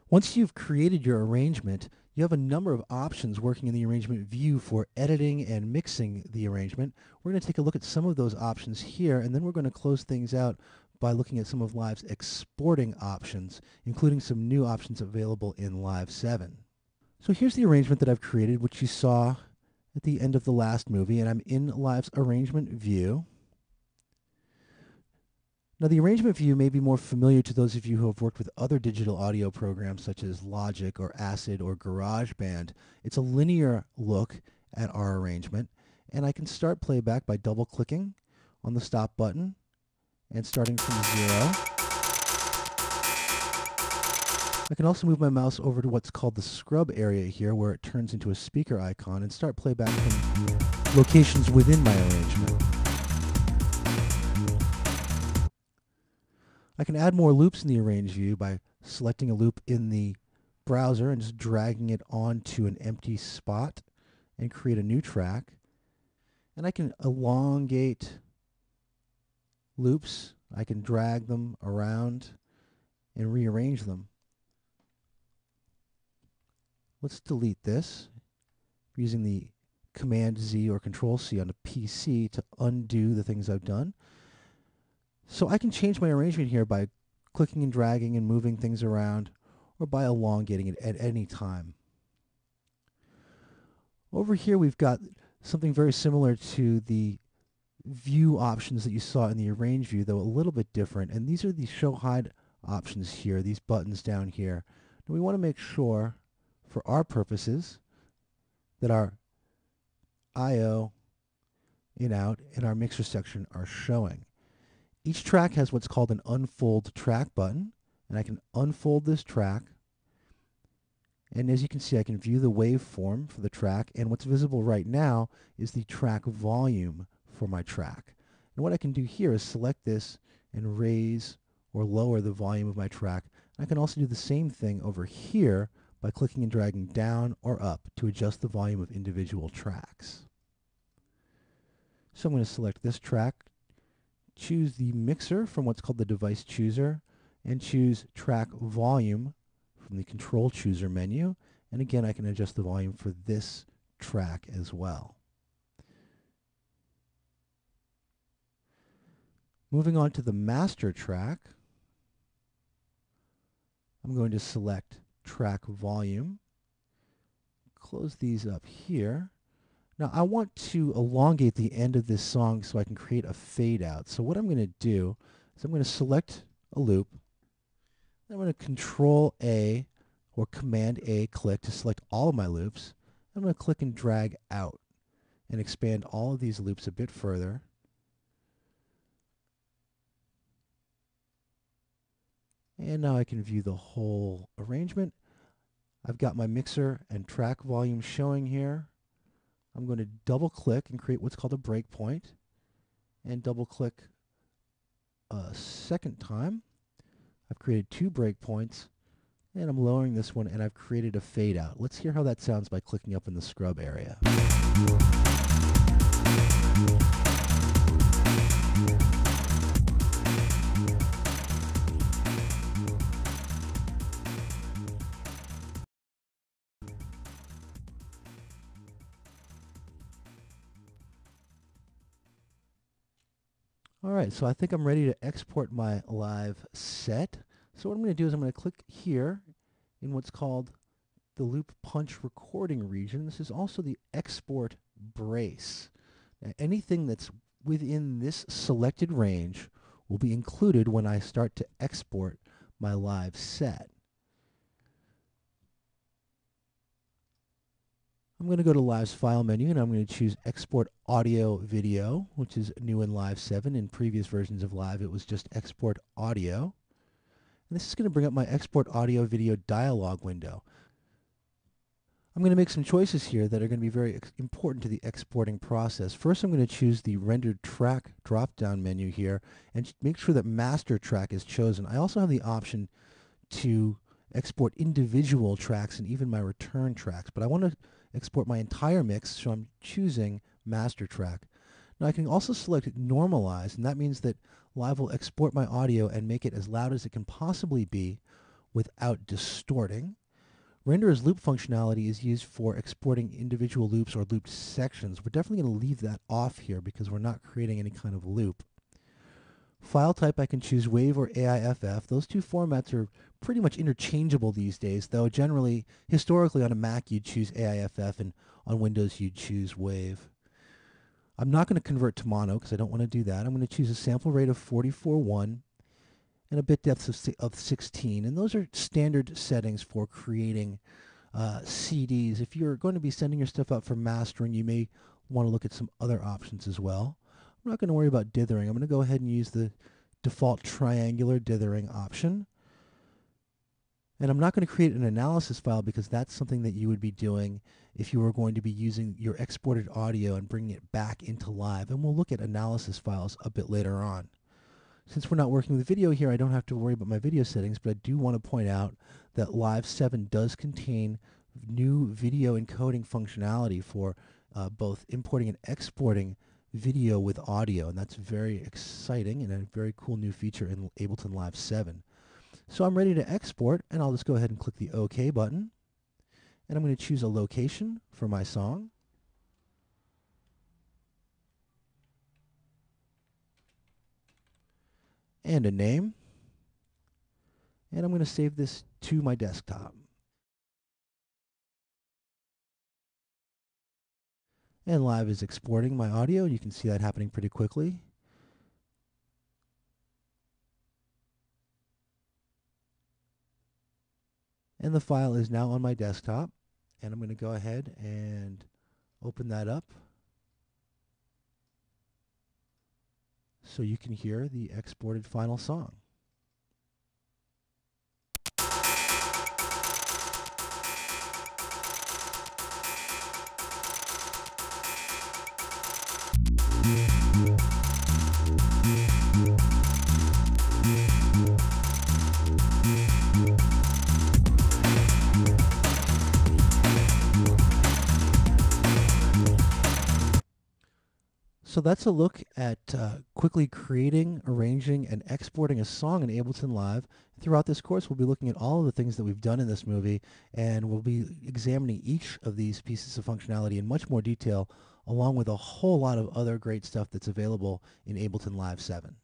Once you've created your arrangement, you have a number of options working in the arrangement view for editing and mixing the arrangement. We're going to take a look at some of those options here, and then we're going to close things out by looking at some of Live's exporting options, including some new options available in Live 7. So here's the arrangement that I've created, which you saw at the end of the last movie, and I'm in Live's arrangement view. Now, the arrangement view may be more familiar to those of you who have worked with other digital audio programs such as Logic or Acid or GarageBand. It's a linear look at our arrangement, and I can start playback by double-clicking on the stop button and starting from 0. I can also move my mouse over to what's called the scrub area here, where it turns into a speaker icon, and start playback from locations within my arrangement. I can add more loops in the arrange view by selecting a loop in the browser and just dragging it onto an empty spot and create a new track. And I can elongate loops. I can drag them around and rearrange them. Let's delete this using the Command Z or Control C on a PC to undo the things I've done. So I can change my arrangement here by clicking and dragging and moving things around, or by elongating it at any time. Over here we've got something very similar to the view options that you saw in the arrange view, though a little bit different. And these are the show hide options here, these buttons down here. Now we want to make sure, for our purposes, that our I/O, in/out, and our mixer section are showing. Each track has what's called an unfold track button, and I can unfold this track, and as you can see I can view the waveform for the track, and what's visible right now is the track volume for my track. And what I can do here is select this and raise or lower the volume of my track. And I can also do the same thing over here by clicking and dragging down or up to adjust the volume of individual tracks. So I'm going to select this track, choose the mixer from what's called the device chooser, and choose track volume from the control chooser menu. And again, I can adjust the volume for this track as well. Moving on to the master track, I'm going to select track volume, close these up here. Now I want to elongate the end of this song so I can create a fade out. So what I'm going to do is I'm going to select a loop. I'm going to Control A or Command A click to select all of my loops. I'm going to click and drag out and expand all of these loops a bit further. And now I can view the whole arrangement. I've got my mixer and track volume showing here. I'm going to double click and create what's called a breakpoint, and double click a second time. I've created 2 breakpoints, and I'm lowering this one, and I've created a fade out. Let's hear how that sounds by clicking up in the scrub area. Alright, so I think I'm ready to export my live set. So what I'm going to do is I'm going to click here in what's called the loop punch recording region. This is also the export brace. Now, anything that's within this selected range will be included when I start to export my live set. I'm going to go to Live's File menu, and I'm going to choose Export Audio Video, which is new in Live 7. In previous versions of Live, it was just Export Audio. And this is going to bring up my Export Audio Video dialog window. I'm going to make some choices here that are going to be very important to the exporting process. First, I'm going to choose the Rendered Track drop-down menu here and make sure that Master Track is chosen. I also have the option to export individual tracks and even my return tracks, but I want to export my entire mix, so I'm choosing Master Track. Now I can also select Normalize, and that means that Live will export my audio and make it as loud as it can possibly be without distorting. Render's loop functionality is used for exporting individual loops or looped sections. We're definitely going to leave that off here because we're not creating any kind of loop. File type, I can choose WAV or AIFF. Those two formats are pretty much interchangeable these days, though generally, historically on a Mac you'd choose AIFF and on Windows you'd choose WAV. I'm not going to convert to mono because I don't want to do that. I'm going to choose a sample rate of 44.1 and a bit depth of 16. And those are standard settings for creating CDs. If you're going to be sending your stuff out for mastering, you may want to look at some other options as well. I'm not going to worry about dithering. I'm going to go ahead and use the default triangular dithering option. And I'm not going to create an analysis file because that's something that you would be doing if you were going to be using your exported audio and bringing it back into live. And we'll look at analysis files a bit later on. Since we're not working with video here, I don't have to worry about my video settings, but I do want to point out that Live 7 does contain new video encoding functionality for both importing and exporting video with audio, and that's very exciting and a very cool new feature in Ableton Live 7. So I'm ready to export, and I'll just go ahead and click the OK button, and I'm going to choose a location for my song. And a name, and I'm going to save this to my desktop. And Live is exporting my audio. You can see that happening pretty quickly. And the file is now on my desktop, and I'm going to go ahead and open that up so you can hear the exported final song. So that's a look at quickly creating, arranging, and exporting a song in Ableton Live. Throughout this course, we'll be looking at all of the things that we've done in this movie, and we'll be examining each of these pieces of functionality in much more detail, along with a whole lot of other great stuff that's available in Ableton Live 7.